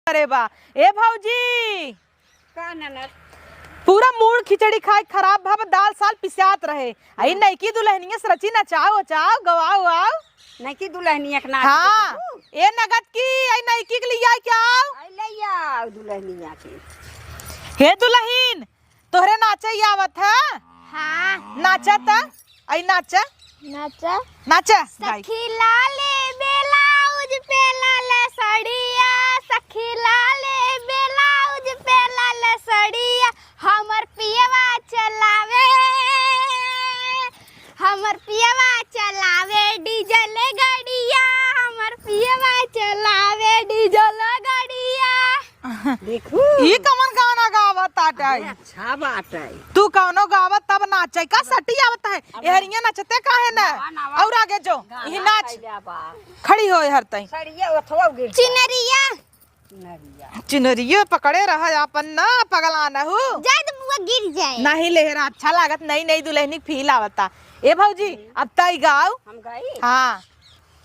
अरे बा ए भौजी का ननद पूरा मूड खिचड़ी खाए खराब भाव दाल साल पिसात रहे आई नईकी दुल्हनिया सरची नचाओ चाओ गवाओ आओ नईकी दुल्हनिया के नाच हाँ ए नगद की आई नईकी के लिए क्या आई लैया दुल्हनिया के हे दुल्हन तोहरे नाचे आवत है हाँ नाचा त आई नाचा नाचा नाचा सखी लाले बेलाउज पे लाले सड़िया सखी लाले बेलाउज पे लाले सड़िया हमर पियवा चलावे डीजल गाड़िया हमर पियवा चलावे डीजल गाड़िया देखू ई कमन गाना गावत आटाई अच्छा बात है। तू कौनो गावत तब नाचे का सटी आवत है एहरिया नचते काहे न और आगे जो ई नाच खड़ी होए हर तई सड़िया ओथवा गिर चिनरिया नरिया चिनरियो पकड़े रह अपन ना पगला न हूँ जद मुआ गिर जाए नहीं लेहरा अच्छा लागत नहीं नहीं दुल्हनी फील आवता ए भौजी अब तई गाओ हम गई हाँ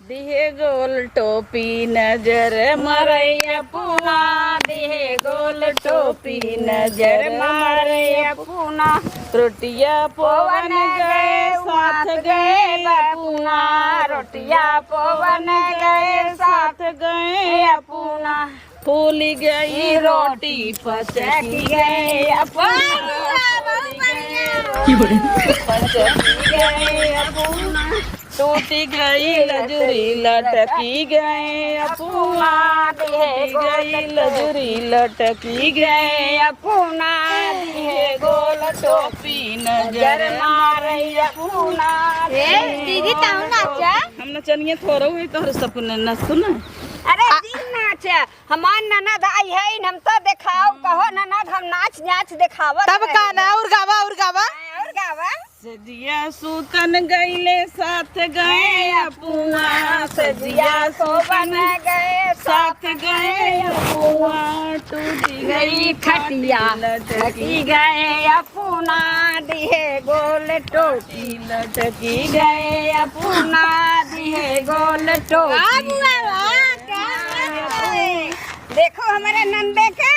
दिहे गोल टोपी नजर मरैया पूना दिहे गोल टोपी नजर मरैया पूना रोटिया पवन गए साथ गए पूना रोटिया पवन गए साथ गए पूना फूल गई रोटी पचकी गए अपना टूटी गई लजुरी लटकी गए अपूना टूटी गई लजुरी लटकी गए अपूना दिहे गोल टोपी नजर मारई अपूना दीदी ताऊ नाचा हम नचनिए थोड़ो हुई तोहर सपने न सुन अरे दिन नाच हमार ननद आई है हम तो दिखाओ कहो ननद हम नाच नाच दिखावत तब गाना और गावा और गावा सजिया सूतन गईले साथ गए अपूना सजिया सोबन गए साथ गए अपूना टूटी गई खटिया लटकी गए अपूना दिहे गोल टोपी लटकी गए अपूना दिहे गोल टोपी देखो हमारे नंदे का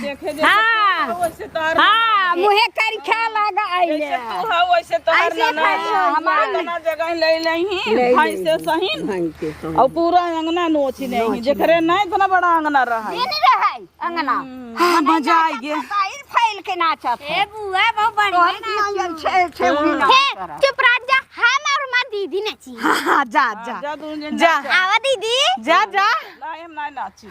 देखे हाँ हाँ मुहे करखा लगा जैसे तू है वैसे तोहर ऐसे नना खाइयो, हमार तना जगह ले लही भाई से सहीन और पूरा अंगना नोची नहीं जेकरे नहीं इतना बड़ा अंगना रहा ये नहीं रहा अंगना हाँ मजा आई गे टाइल फाइल के नाचत ए बुआ बहुत बढ़िया चुप रह जा हम और मां दीदी नाची हाँ जा जा जा तू जा आवा दीदी जा जा ना हम ना नाची